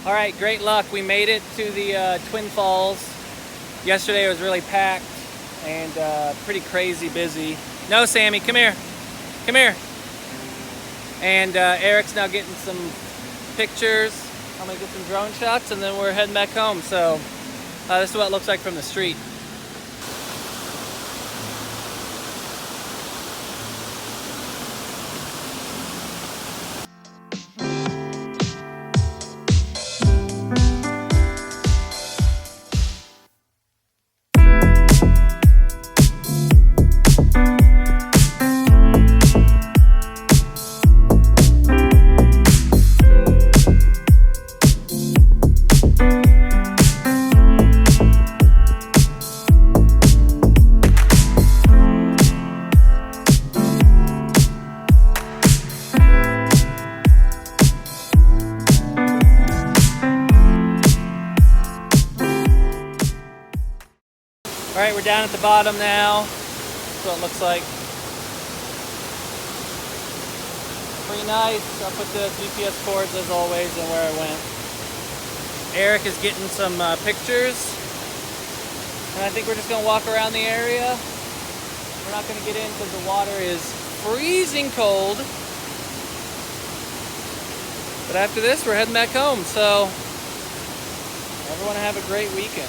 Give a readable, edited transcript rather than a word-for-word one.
All right, great luck. We made it to the Twin Falls. Yesterday it was really packed and pretty crazy busy. No, Sammy, come here. Come here. And Eric's now getting some pictures. I'm gonna get some drone shots and then we're heading back home. So this is what it looks like from the street. All right, we're down at the bottom now. That's what it looks like. Pretty nice. I'll put the GPS coords as always and where I went. Eric is getting some pictures. And I think we're just gonna walk around the area. We're not gonna get in because the water is freezing cold. But after this, we're heading back home. So everyone have a great weekend.